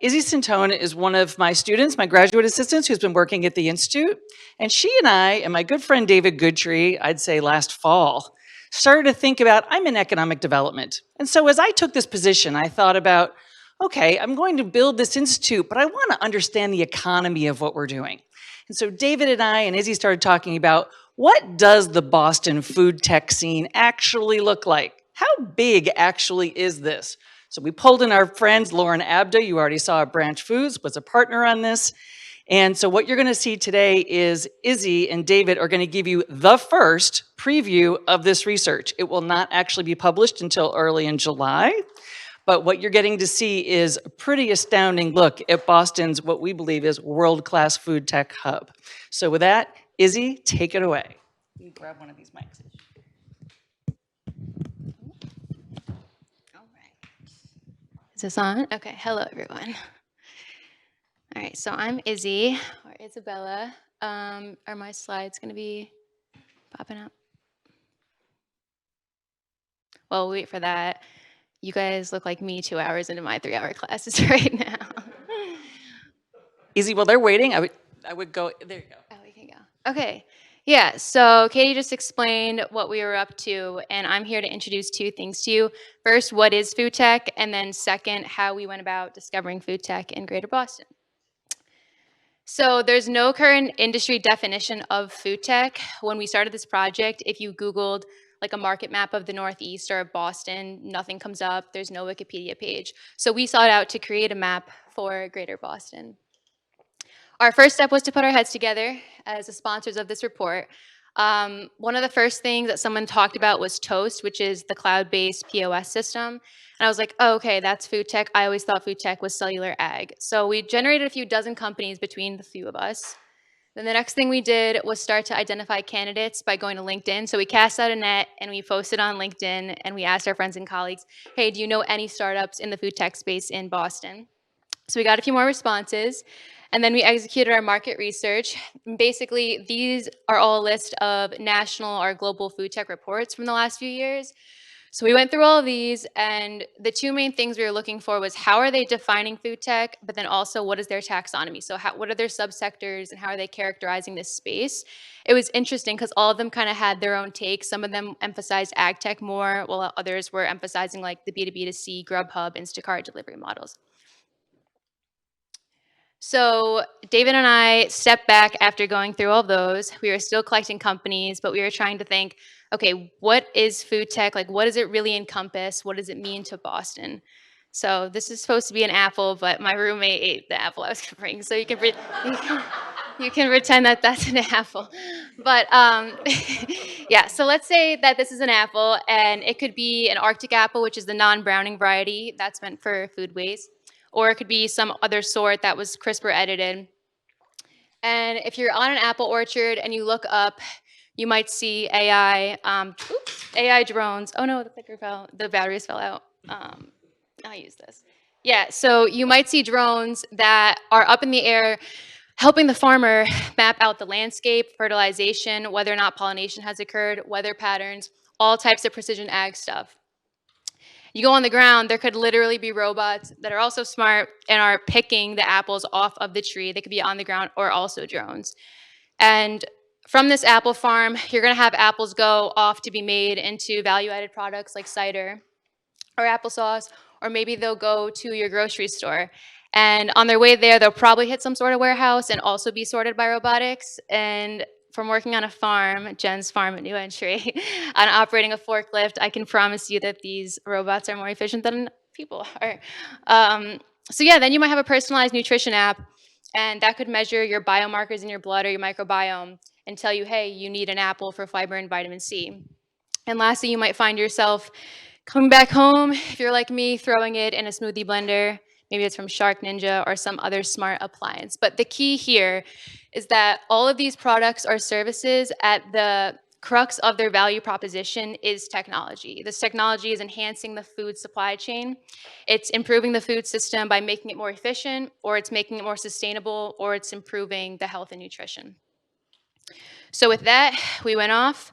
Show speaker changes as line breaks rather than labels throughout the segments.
Izzy Sintone is one of my students, my graduate assistants, who's been working at the Institute. And she and I, and my good friend David Goodtree, I'd say last fall, started to think about, I'm in economic development. And so as I took this position, I thought about, okay, I'm going to build this institute, but I want to understand the economy of what we're doing. And so David and I and Izzy started talking about, what does the Boston food tech scene actually look like? How big actually is this? So we pulled in our friends, Lauren Abda, you already saw at Branch Foods, was a partner on this. And so what you're gonna see today is Izzy and David are gonna give you the first preview of this research. It will not actually be published until early in July, but what you're getting to see is a pretty astounding look at Boston's, what we believe is world-class food tech hub. So with that, Izzy, take it away. Let me grab one of these mics.
Is this on? Okay, hello everyone. All right, so I'm Izzy, or Isabella. Are my slides gonna be popping up? Well, we'll wait for that. You guys look like me 2 hours into my 3-hour classes right now.
Izzy, while they're waiting, I would go, there you go.
Oh, we can go. Okay, yeah, so Katie just explained what we were up to, and I'm here to introduce two things to you. First, what is food tech? And then second, how we went about discovering food tech in Greater Boston. So there's no current industry definition of food tech. When we started this project, if you Googled like a market map of the Northeast or Boston, nothing comes up. There's no Wikipedia page. So we sought out to create a map for Greater Boston. Our first step was to put our heads together as the sponsors of this report. One of the first things that someone talked about was Toast, which is the cloud-based POS system. And I was like, oh, okay, that's food tech. I always thought food tech was cellular ag. So we generated a few dozen companies between the few of us. Then the next thing we did was start to identify candidates by going to LinkedIn. So we cast out a net and we posted on LinkedIn and we asked our friends and colleagues, hey, do you know any startups in the food tech space in Boston? So we got a few more responses. And then we executed our market research. Basically, these are all a list of national or global food tech reports from the last few years. So we went through all of these, and the two main things we were looking for was how are they defining food tech, but then also what is their taxonomy? So what are their subsectors and how are they characterizing this space? It was interesting because all of them kind of had their own take. Some of them emphasized ag tech more, while others were emphasizing like the B2B2C, Grubhub, Instacart delivery models. So David and I stepped back after going through all those. We were still collecting companies, but we were trying to think, okay, what is food tech? Like, what does it really encompass? What does it mean to Boston? So this is supposed to be an apple, but my roommate ate the apple I was gonna bring. So you can pretend that that's an apple. But yeah, so let's say that this is an apple, and it could be an Arctic apple, which is the non-browning variety that's meant for food waste, or it could be some other sort that was CRISPR edited. And if you're on an apple orchard and you look up, you might see AI drones. Oh no, the clicker fell, the batteries fell out. I'll use this. Yeah, so you might see drones that are up in the air helping the farmer map out the landscape, fertilization, whether or not pollination has occurred, weather patterns, all types of precision ag stuff. You go on the ground, there could literally be robots that are also smart and are picking the apples off of the tree. They could be on the ground or also drones. And from this apple farm, you're gonna have apples go off to be made into value-added products like cider or applesauce, or maybe they'll go to your grocery store. And on their way there, they'll probably hit some sort of warehouse and also be sorted by robotics. And from working on a farm, Jen's farm at New Entry, on operating a forklift, I can promise you that these robots are more efficient than people are. So yeah, then you might have a personalized nutrition app, and that could measure your biomarkers in your blood or your microbiome and tell you, hey, you need an apple for fiber and vitamin C. And lastly, you might find yourself coming back home, if you're like me, throwing it in a smoothie blender. Maybe it's from Shark Ninja or some other smart appliance. But the key here is that all of these products or services, at the crux of their value proposition is technology. This technology is enhancing the food supply chain. It's improving the food system by making it more efficient, or it's making it more sustainable, or it's improving the health and nutrition. So with that, we went off.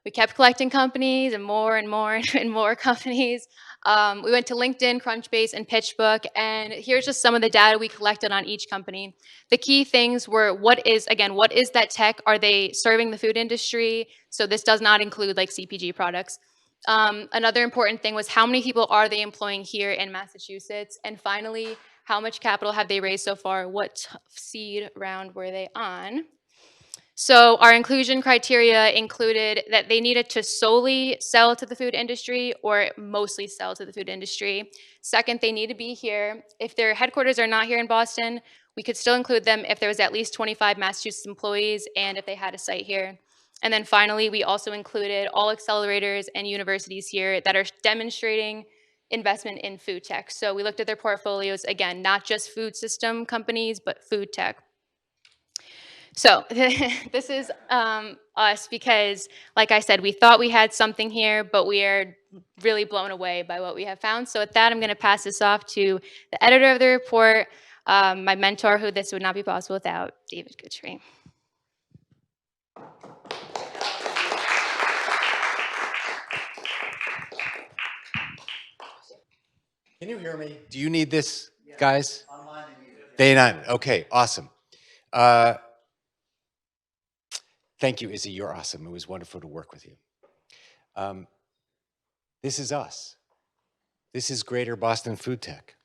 We kept collecting companies and more and more and more companies. We went to LinkedIn, Crunchbase, and PitchBook, and here's just some of the data we collected on each company. The key things were what is that tech? Are they serving the food industry? So this does not include like CPG products. Another important thing was how many people are they employing here in Massachusetts? And finally, how much capital have they raised so far? What seed round were they on? So our inclusion criteria included that they needed to solely sell to the food industry or mostly sell to the food industry. Second, they need to be here. If their headquarters are not here in Boston, we could still include them if there was at least 25 Massachusetts employees and if they had a site here. And then finally, we also included all accelerators and universities here that are demonstrating investment in food tech. So we looked at their portfolios, again, not just food system companies, but food tech. So this is us because, like I said, we thought we had something here, but we are really blown away by what we have found. So with that, I'm going to pass this off to the editor of the report, my mentor, who this would not be possible without, David Goodtree.
Can you hear me? Do you need this, guys? They not. Okay, awesome. Thank you, Izzy. You're awesome. It was wonderful to work with you. This is us. This is Greater Boston Food Tech.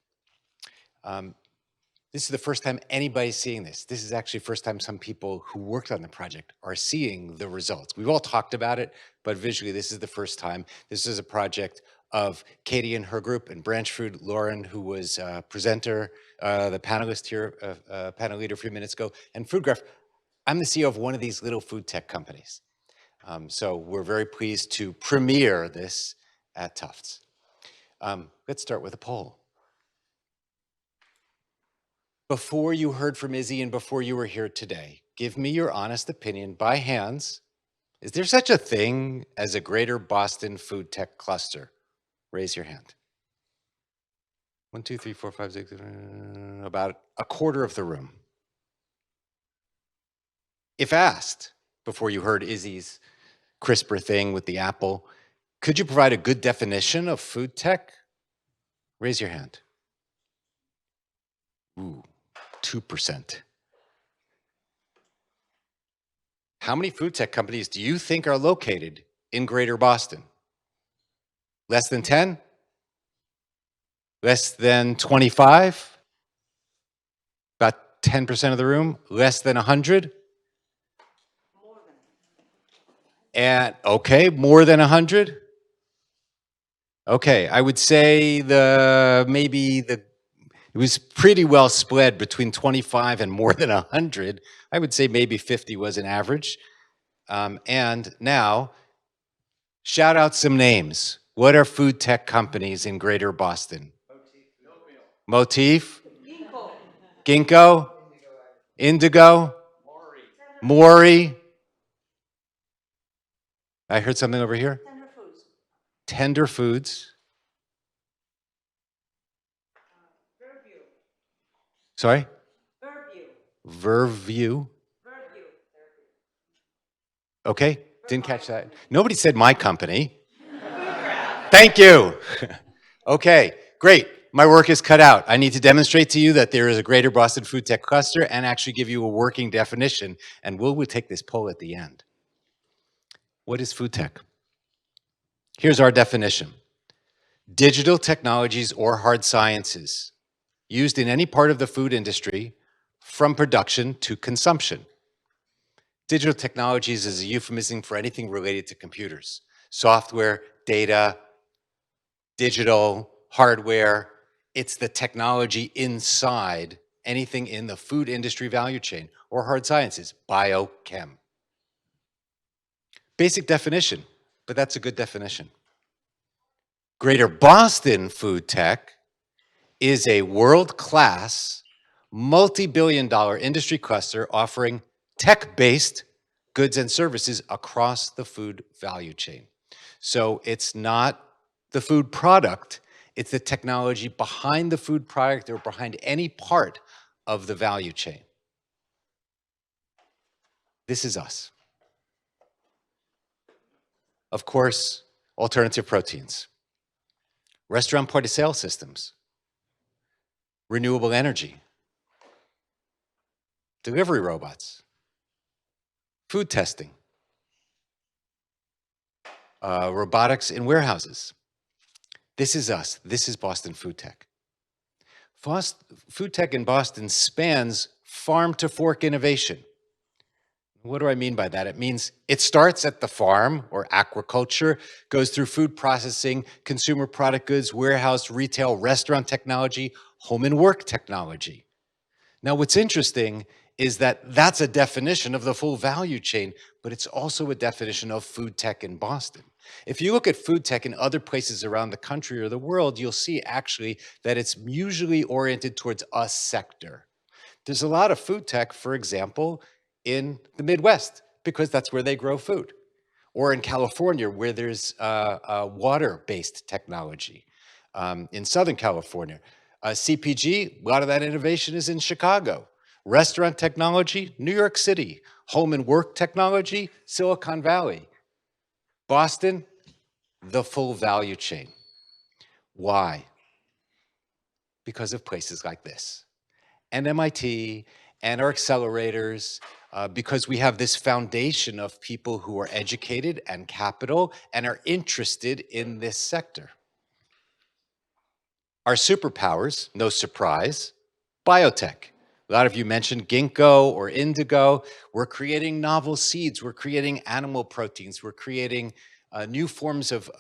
This is the first time anybody's seeing this. This is actually the first time some people who worked on the project are seeing the results. We've all talked about it, but visually this is the first time. This is a project of Katie and her group and Branch Food, Lauren, who was a presenter, the panelist here, panel leader a few minutes ago, and Foodgraph. I'm the CEO of one of these little food tech companies. So we're very pleased to premiere this at Tufts. Let's start with a poll. Before you heard from Izzy and before you were here today, give me your honest opinion by hands. Is there such a thing as a Greater Boston Food Tech Cluster? Raise your hand. 1, 2, 3, 4, 5, 6, about a quarter of the room. If asked, before you heard Izzy's CRISPR thing with the apple, could you provide a good definition of food tech? Raise your hand. Ooh, 2%. How many food tech companies do you think are located in Greater Boston? Less than 10? Less than 25? About 10% of the room? Less than 100? And okay, more than 100? Okay, I would say it was pretty well spread between 25 and more than 100. I would say maybe 50 was an average. And now, shout out some names. What are food tech companies in Greater Boston? Motif? Ginkgo? Indigo? Maury? I heard something over here. Tender Foods. Sorry? Verview. Okay, didn't catch that. Nobody said my company. Thank you. Okay, great. My work is cut out. I need to demonstrate to you that there is a Greater Boston Food Tech Cluster and actually give you a working definition, and we'll take this poll at the end. What is food tech? Here's our definition. Digital technologies or hard sciences used in any part of the food industry from production to consumption. Digital technologies is a euphemism for anything related to computers. Software, data, digital, hardware. It's the technology inside anything in the food industry value chain or hard sciences, biochem. Basic definition, but that's a good definition. Greater Boston Food Tech is a world-class, multi-billion-dollar industry cluster offering tech-based goods and services across the food value chain. So it's not the food product, it's the technology behind the food product or behind any part of the value chain. This is us. Of course, alternative proteins, restaurant point-of-sale systems, renewable energy, delivery robots, food testing, robotics in warehouses. This is us. This is Boston Food Tech. Food Tech in Boston spans farm to fork innovation. What do I mean by that? It means it starts at the farm or aquaculture, goes through food processing, consumer product goods, warehouse, retail, restaurant technology, home and work technology. Now, what's interesting is that that's a definition of the full value chain, but it's also a definition of food tech in Boston. If you look at food tech in other places around the country or the world, you'll see actually that it's usually oriented towards a sector. There's a lot of food tech, for example, in the Midwest, because that's where they grow food. Or in California, where there's water-based technology. In Southern California. CPG, a lot of that innovation is in Chicago. Restaurant technology, New York City. Home and work technology, Silicon Valley. Boston, the full value chain. Why? Because of places like this. And MIT, and our accelerators, because we have this foundation of people who are educated and capital and are interested in this sector. Our superpowers, no surprise, biotech. A lot of you mentioned ginkgo or indigo. We're creating novel seeds. We're creating animal proteins. We're creating new forms of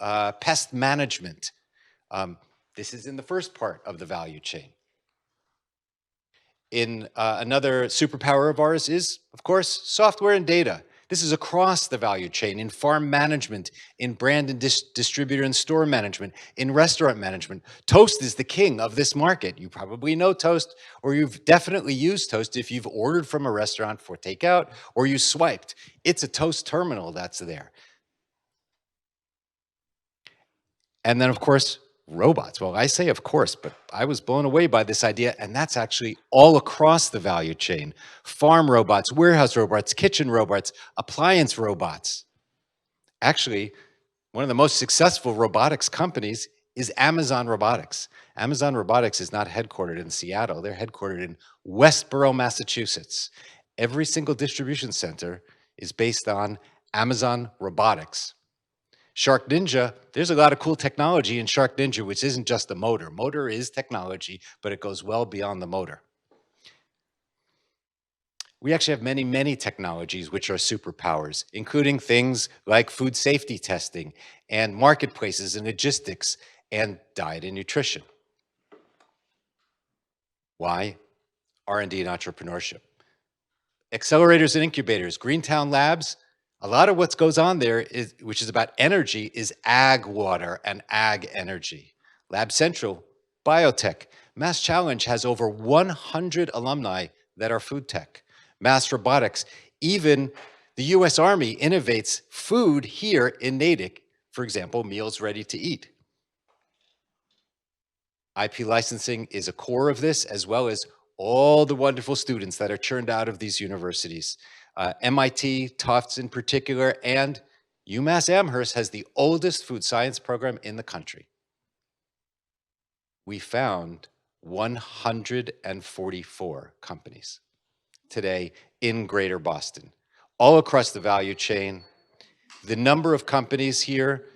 pest management. This is in the first part of the value chain. Another superpower of ours is, of course, software and data. This is across the value chain, in farm management, in brand and distributor and store management, in restaurant management. Toast is the king of this market. You probably know Toast, or you've definitely used Toast if you've ordered from a restaurant for takeout, or you swiped. It's a Toast terminal that's there. And then, of course, robots. Well, I say of course, but I was blown away by this idea, and that's actually all across the value chain. Farm robots, warehouse robots, kitchen robots, appliance robots. Actually, one of the most successful robotics companies is Amazon Robotics. Amazon Robotics is not headquartered in Seattle. They're headquartered in Westborough, Massachusetts. Every single distribution center is based on Amazon Robotics. Shark Ninja, there's a lot of cool technology in Shark Ninja, which isn't just the motor. Motor is technology, but it goes well beyond the motor. We actually have many, many technologies which are superpowers, including things like food safety testing and marketplaces and logistics and diet and nutrition. Why? R&D and entrepreneurship. Accelerators and incubators, Greentown Labs. A lot of what goes on there, which is about energy, is ag water and ag energy. Lab Central, biotech. Mass Challenge has over 100 alumni that are food tech. Mass Robotics, even the US Army innovates food here in Natick, for example, meals ready to eat. IP licensing is a core of this, as well as all the wonderful students that are churned out of these universities. MIT, Tufts in particular, and UMass Amherst has the oldest food science program in the country. We found 144 companies today in Greater Boston, all across the value chain. The number of companies here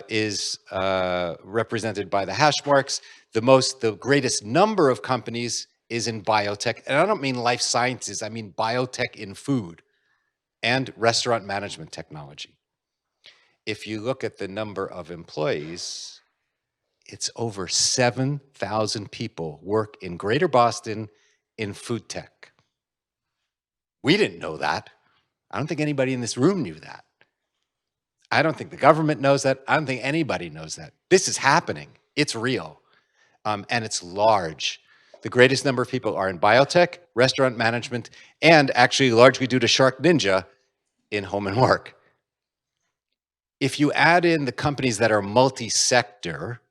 is represented by the hash marks. The greatest number of companies is in biotech, and I don't mean life sciences, I mean biotech in food and restaurant management technology. If you look at the number of employees, it's over 7,000 people work in Greater Boston in food tech. We didn't know that. I don't think anybody in this room knew that. I don't think the government knows that. I don't think anybody knows that. This is happening. It's real, and it's large. The greatest number of people are in biotech, restaurant management, and actually largely due to Shark Ninja, in home and work. If you add in the companies that are multi-sector,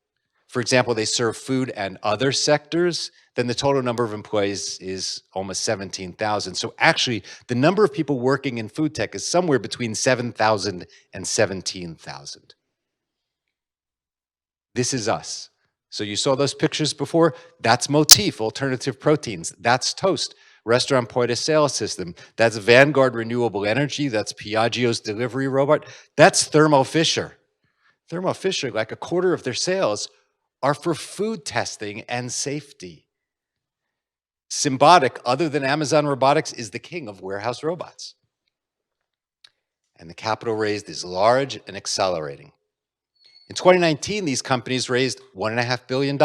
for example, they serve food and other sectors, then the total number of employees is almost 17,000. So actually, the number of people working in food tech is somewhere between 7,000 and 17,000. This is us. So you saw those pictures before? That's Motif, Alternative Proteins. That's Toast, restaurant point of sale system. That's Vanguard Renewable Energy. That's Piaggio's delivery robot. That's Thermo Fisher. Thermo Fisher, like a quarter of their sales are for food testing and safety. Symbotic, other than Amazon Robotics, is the king of warehouse robots. And the capital raised is large and accelerating. In 2019, these companies raised $1.5 billion.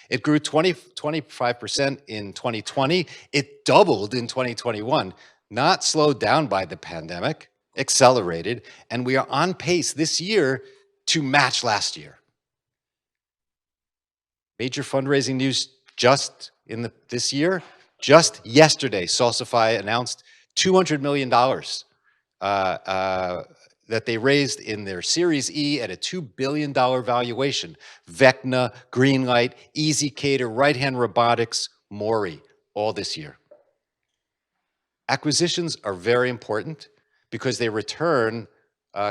It grew 25% in 2020. It doubled in 2021, not slowed down by the pandemic, accelerated, and we are on pace this year to match last year. Major fundraising news just in this year. Just yesterday, Salsify announced $200 million that they raised in their Series E at a $2 billion valuation. Vecna, Greenlight, EasyCater, Right Hand Robotics, Mori, all this year. Acquisitions are very important because they return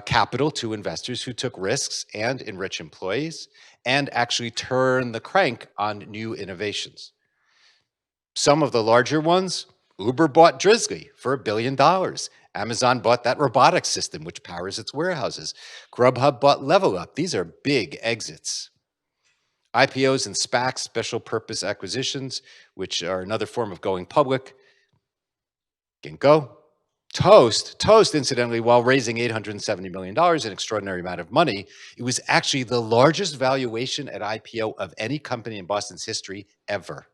capital to investors who took risks and enrich employees and actually turn the crank on new innovations. Some of the larger ones, Uber bought Drizzly for $1 billion. Amazon bought that robotics system, which powers its warehouses. Grubhub bought Level Up. These are big exits. IPOs and SPACs, special purpose acquisitions, which are another form of going public. Ginkgo. Toast, incidentally, while raising $870 million, an extraordinary amount of money, it was actually the largest valuation at IPO of any company in Boston's history ever.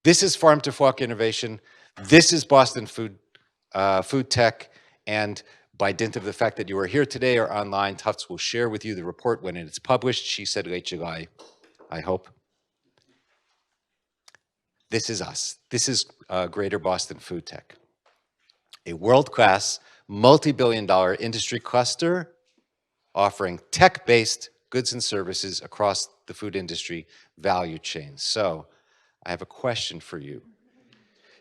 This is farm to fork innovation. This is Boston food tech. And by dint of the fact that you are here today or online, Tufts will share with you the report when it's published. She said late July, I hope. This is us. This is Greater Boston Food Tech, a world-class, multi-billion-dollar industry cluster offering tech-based goods and services across the food industry value chain. So I have a question for you.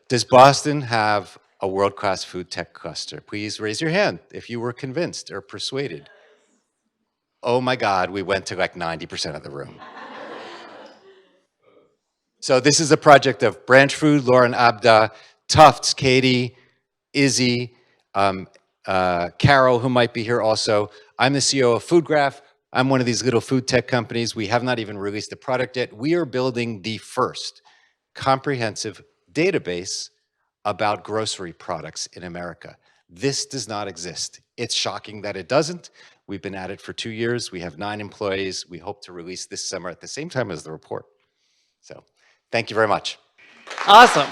Does Boston have a world-class food tech cluster? Please raise your hand if you were convinced or persuaded. Oh my God, we went to like 90% of the room. So this is a project of Branch Food, Lauren Abda, Tufts, Katie, Izzy, Carol, who might be here also. I'm the CEO of FoodGraph. I'm one of these little food tech companies. We have not even released a product yet. We are building the first comprehensive database about grocery products in America. This does not exist. It's shocking that it doesn't. We've been at it for 2 years. We have 9 employees. We hope to release this summer at the same time as the report. So thank you very much.
Awesome.